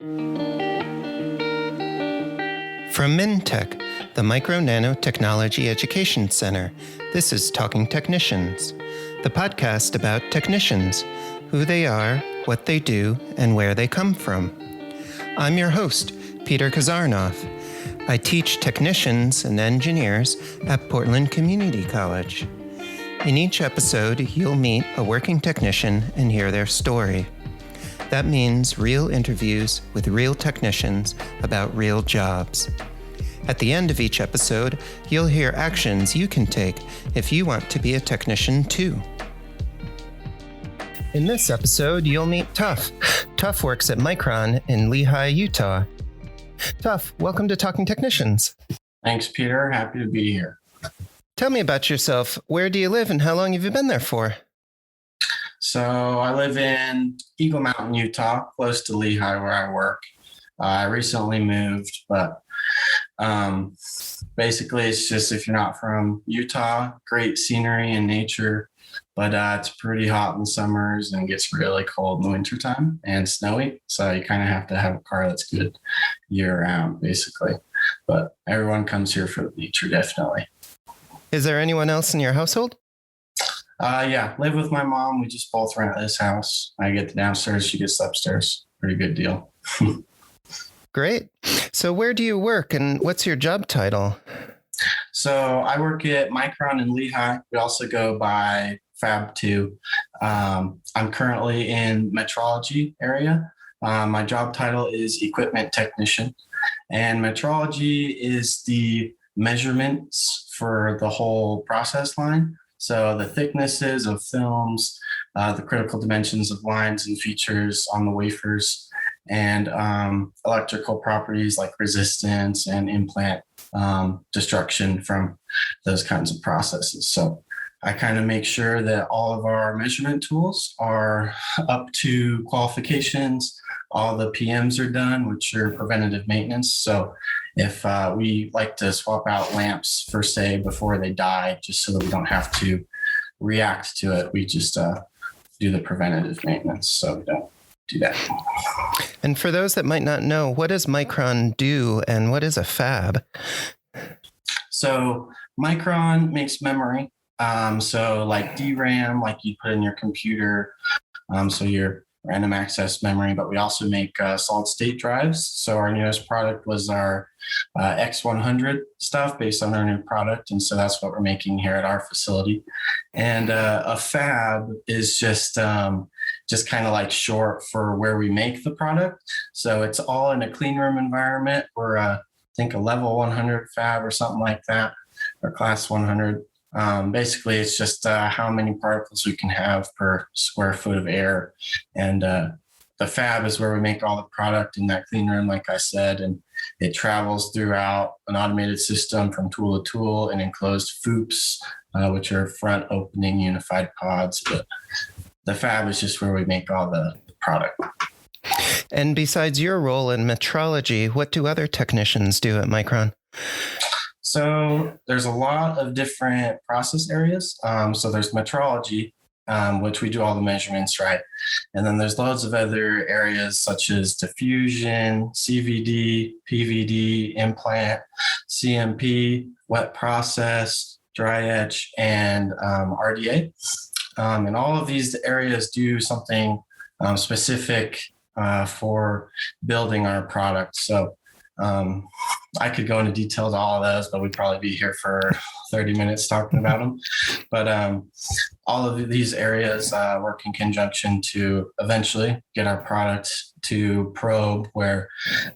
From MNT-EC, the Micro Nano Technology Education Center, this is Talking Technicians, the podcast about technicians, who they are, what they do, and where they come from. I'm your host, Peter Kazarnoff. I teach technicians and engineers at Portland Community College. In each episode, you'll meet a working technician and hear their story. That means real interviews with real technicians about real jobs. At the end of each episode, you'll hear actions you can take if you want to be a technician too. In this episode, you'll meet Tuff. Tuff works at Micron in Lehi, Utah. Tuff, welcome to Talking Technicians. Thanks, Peter. Happy to be here. Tell me about yourself. Where do you live and how long have you been there for? So I live in Eagle Mountain, Utah, close to Lehi where I work. I recently moved, but basically it's just if you're not from Utah, great scenery and nature, but it's pretty hot in the summers and gets really cold in the wintertime and snowy. So you kind of have to have a car that's good year round, basically. But everyone comes here for the nature, definitely. Is there anyone else in your household? Yeah, live with my mom. We just both rent this house. I get the downstairs, she gets the upstairs. Pretty good deal. Great. So where do you work and what's your job title? So I work at Micron in Lehi. We also go by Fab 2. I'm currently in metrology area. My job title is equipment technician, and metrology is the measurements for the whole process line. So the thicknesses of films, the critical dimensions of lines and features on the wafers, and electrical properties like resistance and implant destruction from those kinds of processes. So I kind of make sure that all of our measurement tools are up to qualifications. All the PMs are done, which are preventative maintenance. So if we like to swap out lamps for say before they die, just so that we don't have to react to it, we just do the preventative maintenance. So we don't do that. And for those that might not know, what does Micron do and what is a fab? So Micron makes memory. So like DRAM, like you put in your computer, so your random access memory, but we also make solid state drives. So our newest product was our X100 stuff based on our new product. And so that's what we're making here at our facility. And a fab is just kind of like short for where we make the product. So it's all in a clean room environment. We're I think a level 100 fab or something like that, or class 100. Basically, it's just how many particles we can have per square foot of air. And the fab is where we make all the product in that clean room, like I said, and it travels throughout an automated system from tool to tool and enclosed FOUPs, which are front opening unified pods. But the fab is just where we make all the product. And besides your role in metrology, what do other technicians do at Micron? So there's a lot of different process areas. So there's metrology, which we do all the measurements, right? And then there's loads of other areas such as diffusion, CVD, PVD, implant, CMP, wet process, dry etch, and RDA. And all of these areas do something specific for building our product. So I could go into detail to all of those, but we'd probably be here for 30 minutes talking about them. But all of these areas work in conjunction to eventually get our product to probe where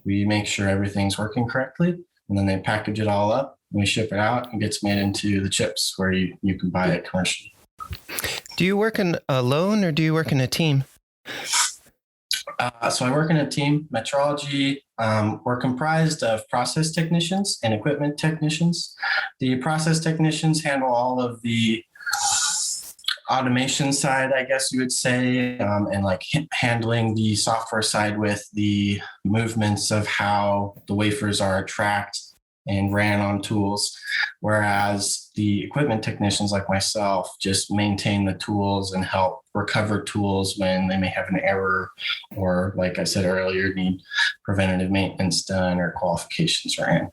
we make sure everything's working correctly. And then they package it all up and we ship it out and gets made into the chips where you can buy it commercially. Do you work alone or do you work in a team? So I work in a team. Metrology, we're comprised of process technicians and equipment technicians. The process technicians handle all of the automation side, I guess you would say, and like handling the software side with the movements of how the wafers are tracked and ran on tools, whereas the equipment technicians like myself just maintain the tools and help recover tools when they may have an error or, like I said earlier, need preventative maintenance done or qualifications ran.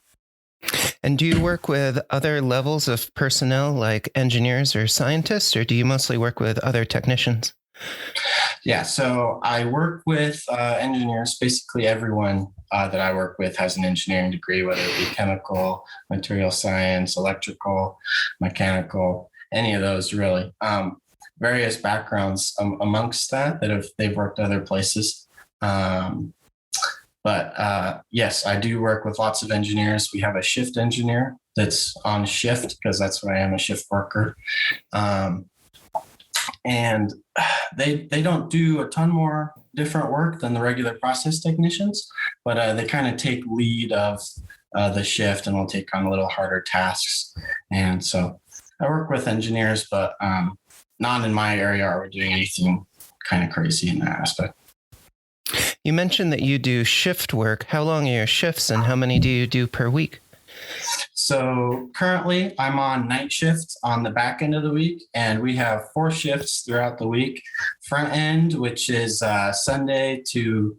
And do you work with other levels of personnel like engineers or scientists, or do you mostly work with other technicians? Yeah, so I work with engineers. Basically, everyone that I work with has an engineering degree, whether it be chemical, material science, electrical, mechanical, any of those really. Various backgrounds amongst that they've worked other places. But yes, I do work with lots of engineers. We have a shift engineer that's on shift because that's what I am, a shift worker. And they don't do a ton more different work than the regular process technicians, but they kind of take lead of the shift and will take on a little harder tasks. And so I work with engineers, but not in my area are we doing anything kind of crazy in that aspect. You mentioned that you do shift work. How long are your shifts and how many do you do per week? So currently I'm on night shift on the back end of the week, and we have 4 shifts throughout the week. Front end, which is Sunday to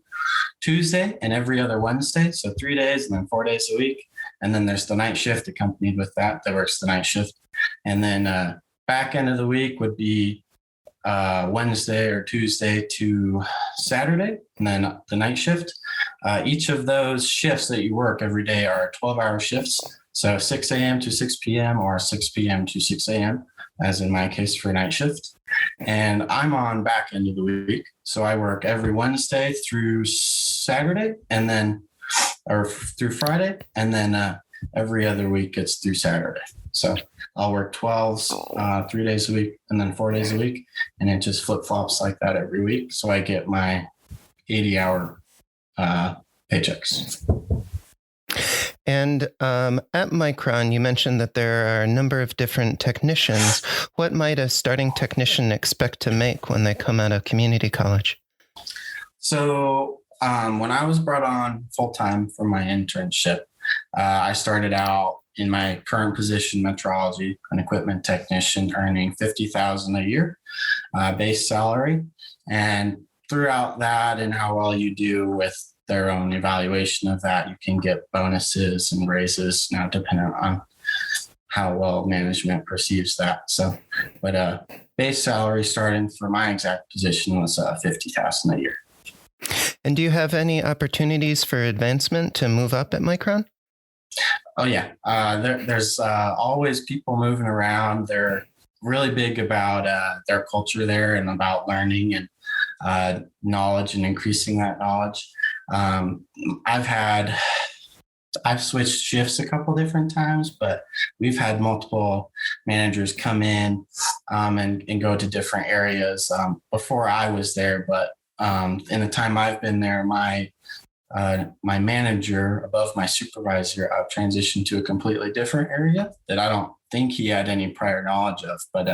Tuesday and every other Wednesday. So 3 days and then 4 days a week. And then there's the night shift accompanied with that works the night shift. And then back end of the week would be Wednesday or Tuesday to Saturday, and then the night shift. Each of those shifts that you work every day are 12-hour shifts. So 6 a.m. to 6 p.m. or 6 p.m. to 6 a.m., as in my case for night shift. And I'm on back end of the week. So I work every Wednesday through Saturday and then, or through Friday. And then every other week it's through Saturday. So I'll work 12s 3 days a week and then 4 days a week. And it just flip flops like that every week. So I get my 80-hour paychecks. And at Micron, you mentioned that there are a number of different technicians. What might a starting technician expect to make when they come out of community college? So when I was brought on full-time for my internship, I started out in my current position, metrology, an equipment technician, earning $50,000 a year base salary. And throughout that and how well you do with their own evaluation of that, you can get bonuses and raises now depending on how well management perceives that. So, but base salary starting for my exact position was $50,000 a year. And do you have any opportunities for advancement to move up at Micron? Oh yeah, there's always people moving around. They're really big about their culture there and about learning and knowledge and increasing that knowledge. I've switched shifts a couple different times, but we've had multiple managers come in and go to different areas before I was there. But in the time I've been there, my manager above my supervisor transitioned to a completely different area that I don't think he had any prior knowledge of, but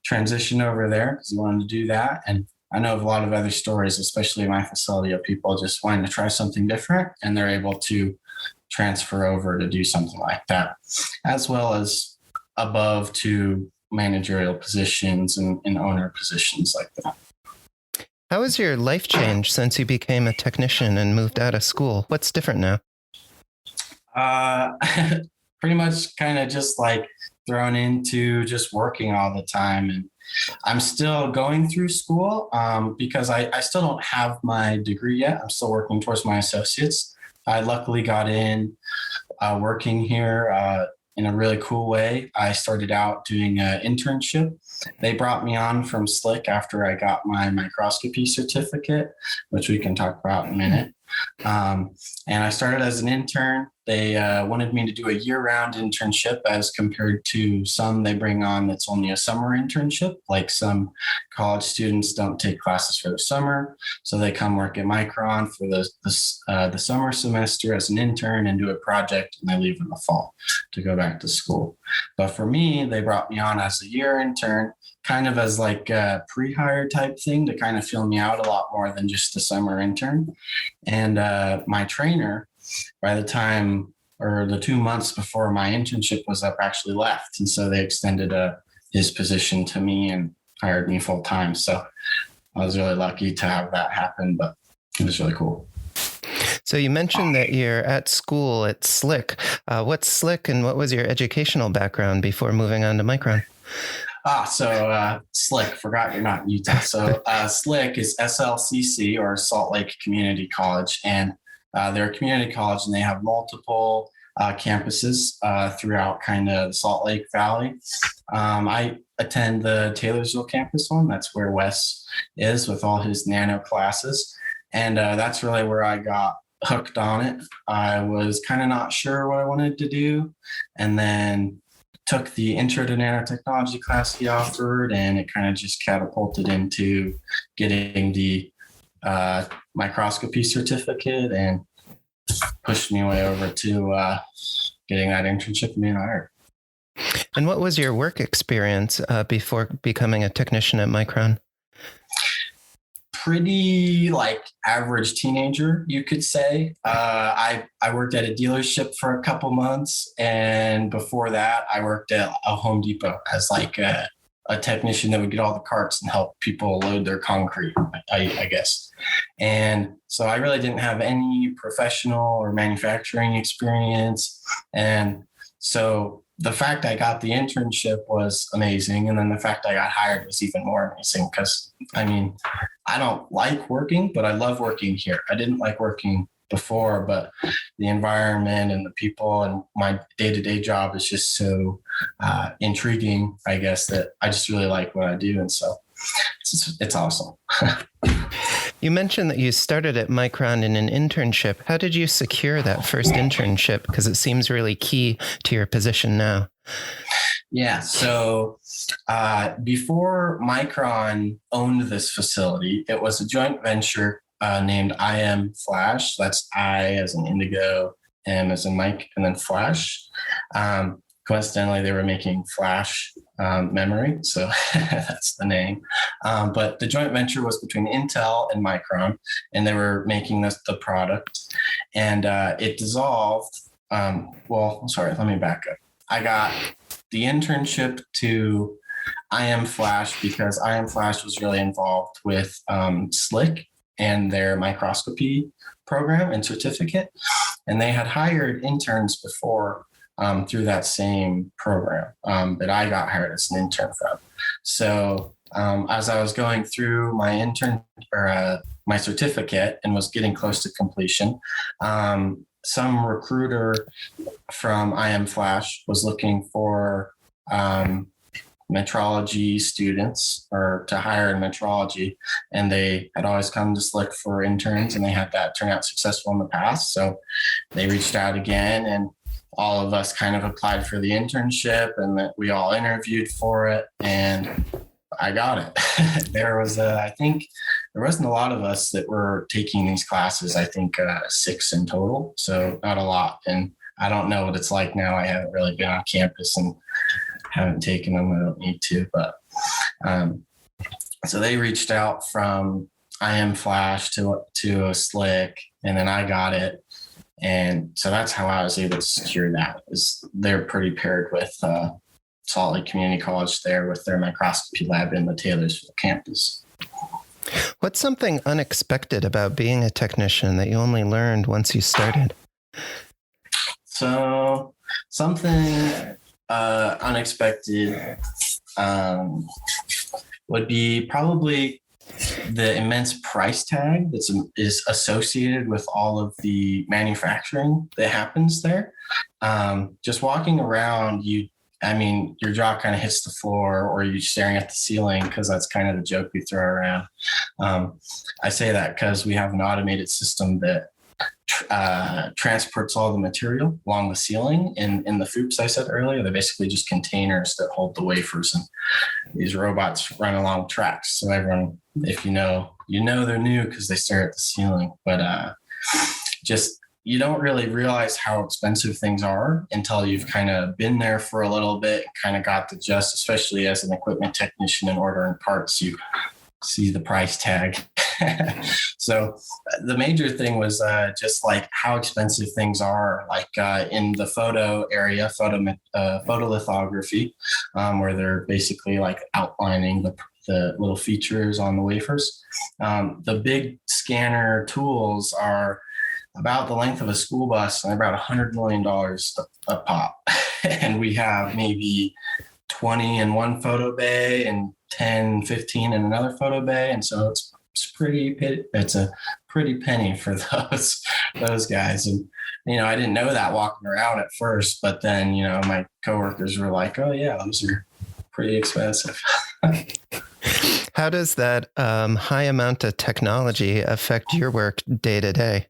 transitioned over there because he wanted to do that. And I know of a lot of other stories, especially in my facility, of people just wanting to try something different, and they're able to transfer over to do something like that, as well as above to managerial positions and owner positions like that. How has your life changed since you became a technician and moved out of school? What's different now? Pretty much kind of just like thrown into just working all the time. And I'm still going through school because I still don't have my degree yet. I'm still working towards my associates. I luckily got in working here in a really cool way. I started out doing an internship. They brought me on from SLCC after I got my microscopy certificate, which we can talk about in a minute. And I started as an intern. They wanted me to do a year-round internship as compared to some they bring on that's only a summer internship. Like some college students don't take classes for the summer, so they come work at Micron for the summer semester as an intern and do a project, and they leave in the fall to go back to school. But for me, they brought me on as a year intern, kind of as like a pre-hire type thing to kind of fill me out a lot more than just a summer intern. And my trainer, by the time or the 2 months before my internship was up, actually left. And so they extended his position to me and hired me full time. So I was really lucky to have that happen, but it was really cool. So you mentioned that you're at school at SLCC. What's SLCC and what was your educational background before moving on to Micron? SLCC, forgot you're not in Utah. So SLCC is SLCC, or Salt Lake Community College. And they're a community college, and they have multiple campuses throughout kind of the Salt Lake Valley. I attend the Taylorsville campus one. That's where Wes is with all his Nano classes. And that's really where I got hooked on it. I was kind of not sure what I wanted to do, and then took the Intro to Nanotechnology class he offered, and it kind of just catapulted into getting the microscopy certificate and pushed me way over to getting that internship and being hired. And what was your work experience before becoming a technician at Micron? Pretty average teenager, you could say. I worked at a dealership for a couple months, and before that I worked at a Home Depot as a technician that would get all the carts and help people load their concrete, I guess. And so I really didn't have any professional or manufacturing experience. And so the fact I got the internship was amazing. And then the fact I got hired was even more amazing, because I don't like working, but I love working here. I didn't like working before, but the environment and the people and my day-to-day job is just so intriguing, I guess, that I just really like what I do. And so it's awesome. You mentioned that you started at Micron in an internship. How did you secure that first internship? Because it seems really key to your position now. Yeah. So before Micron owned this facility, it was a joint venture named IM Flash. That's I as in Indigo, M as in Mike, and then Flash. Coincidentally, they were making flash memory, so that's the name. But the joint venture was between Intel and Micron, and they were making the product. And it dissolved. Let me back up. I got the internship to IM Flash because IM Flash was really involved with SLCC and their microscopy program and certificate. And they had hired interns before through that same program that I got hired as an intern from. So as I was going through my my certificate and was getting close to completion, some recruiter from IM Flash was looking for metrology students, or to hire in metrology, and they had always come to SLCC for interns, and they had that turn out successful in the past. So they reached out again, and all of us kind of applied for the internship, and that we all interviewed for it, and I got it. I think there wasn't a lot of us that were taking these classes. I think 6 in total, so not a lot. And I don't know what it's like now. I haven't really been on campus and haven't taken them. I don't need to, but so they reached out from IM Flash to a SLCC, and then I got it. And so that's how I was able to secure that. They're pretty paired with Salt Lake Community College there with their microscopy lab in the Taylorsville campus. What's something unexpected about being a technician that you only learned once you started? So something unexpected would be probably the immense price tag is associated with all of the manufacturing that happens there. Just walking around, your jaw kind of hits the floor, or you're staring at the ceiling, because that's kind of the joke we throw around. I say that because we have an automated system that transports all the material along the ceiling in the FOUPs I said earlier. They're basically just containers that hold the wafers, and these robots run along tracks. So everyone, if you know they're new because they stare at the ceiling. But just you don't really realize how expensive things are until you've kind of been there for a little bit and kind of got the gist, especially as an equipment technician and ordering parts. You see the price tag So the major thing was just like how expensive things are, like in the photo area, photolithography, where they're basically like outlining the little features on the wafers. The big scanner tools are about the length of a school bus and about $100 million a pop. And we have maybe 20 in one photo bay and 10, 15 in another photo bay. And so it's a pretty penny for those guys. And, I didn't know that walking around at first, but then, my coworkers were like, oh yeah, those are pretty expensive. How does that high amount of technology affect your work day to day?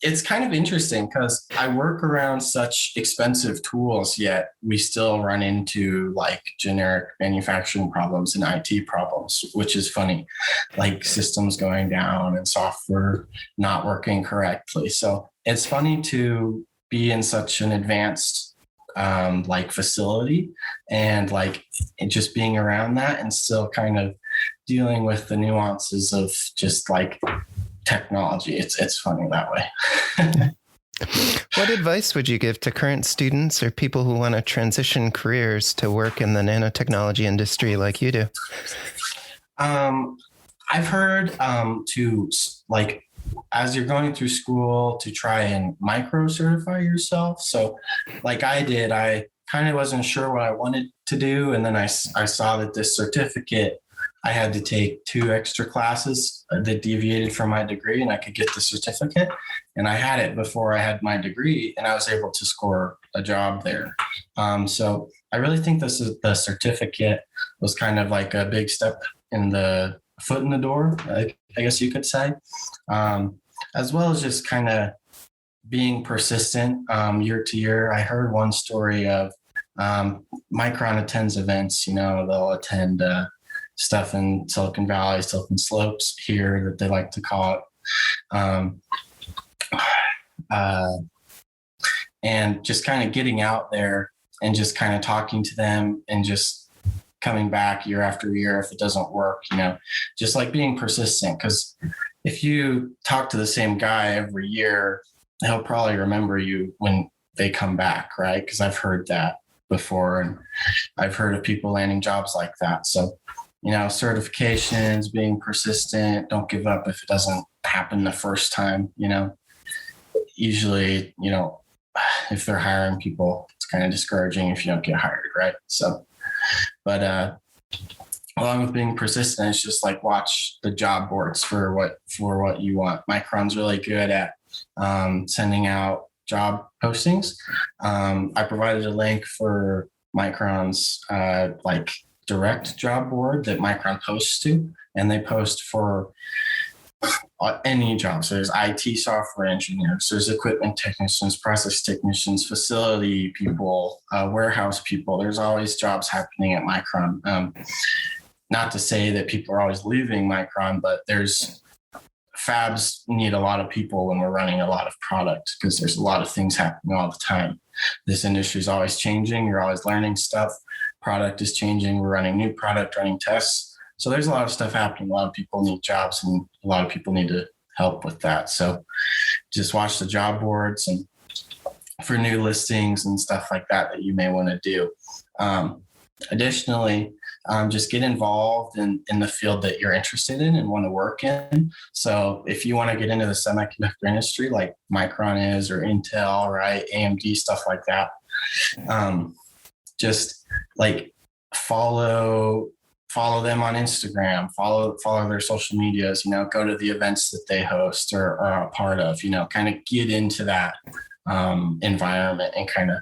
It's kind of interesting because I work around such expensive tools, yet we still run into like generic manufacturing problems and IT problems, which is funny, like systems going down and software not working correctly. So it's funny to be in such an advanced like facility and like just being around that and still kind of dealing with the nuances of just like technology. It's funny that way. What advice would you give to current students or people who want to transition careers to work in the nanotechnology industry like you do? I've heard to like, as you're going through school, to try and micro certify yourself. So like I did, I kind of wasn't sure what I wanted to do. And then I saw that this certificate, I had to take 2 extra classes that deviated from my degree and I could get the certificate. And I had it before I had my degree and I was able to score a job there. So I really think the certificate was kind of like a big step in the foot in the door, I guess you could say, as well as just kind of being persistent year to year. I heard one story of Micron attends events, they'll attend stuff in Silicon Valley, Silicon Slopes here that they like to call it. And just kind of getting out there and just kind of talking to them and just coming back year after year if it doesn't work, just like being persistent. Because if you talk to the same guy every year, he'll probably remember you when they come back, right? Because I've heard that before and I've heard of people landing jobs like that. So, certifications, being persistent, don't give up if it doesn't happen the first time, usually, if they're hiring people, it's kind of discouraging if you don't get hired, right? So, but along with being persistent, it's just like watch the job boards for what you want. Micron's really good at sending out job postings. I provided a link for Micron's like direct job board that Micron posts to, and they post for any job. So there's IT software engineers, there's equipment technicians, process technicians, facility people, warehouse people. There's always jobs happening at Micron. Not to say that people are always leaving Micron, but there's fabs need a lot of people when we're running a lot of product because there's a lot of things happening all the time. This industry is always changing. You're always learning stuff. Product is changing. We're running new product, running tests. So there's a lot of stuff happening. A lot of people need jobs and a lot of people need to help with that. So just watch the job boards and for new listings and stuff like that you may want to do. Additionally, just get involved in the field that you're interested in and want to work in. So if you want to get into the semiconductor industry like Micron is or Intel, right, AMD, stuff like that, just like follow them on Instagram, follow their social medias, go to the events that they host or are a part of, kind of get into that environment and kind of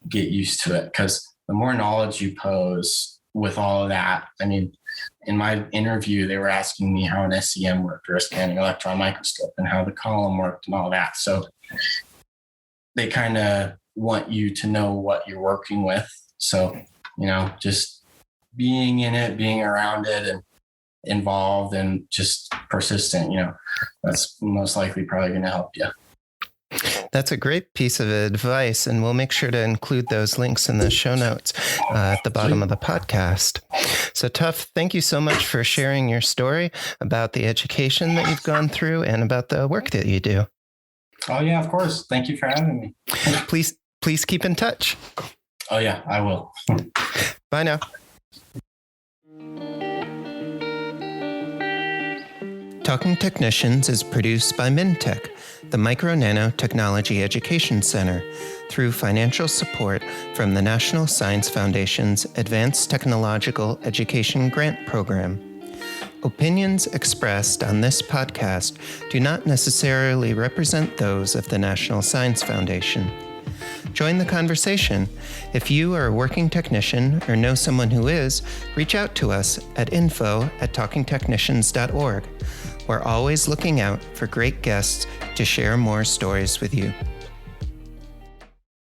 get used to it. Because the more knowledge you pose with all of that, I mean, in my interview, they were asking me how an SEM worked or a scanning electron microscope and how the column worked and all that. So they kind of want you to know what you're working with. So, just being in it, being around it and involved and just persistent, that's most likely probably going to help you. That's a great piece of advice, and we'll make sure to include those links in the show notes at the bottom of the podcast. So, Tuff, thank you so much for sharing your story about the education that you've gone through and about the work that you do. Oh, yeah, of course. Thank you for having me. Please keep in touch. Oh, yeah, I will. Bye now. Talking Technicians is produced by MNT-EC, the Micro-Nano Technology Education Center, through financial support from the National Science Foundation's Advanced Technological Education Grant Program. Opinions expressed on this podcast do not necessarily represent those of the National Science Foundation. Join the conversation. If you are a working technician or know someone who is, reach out to us at info@talkingtechnicians.org. We're always looking out for great guests to share more stories with you.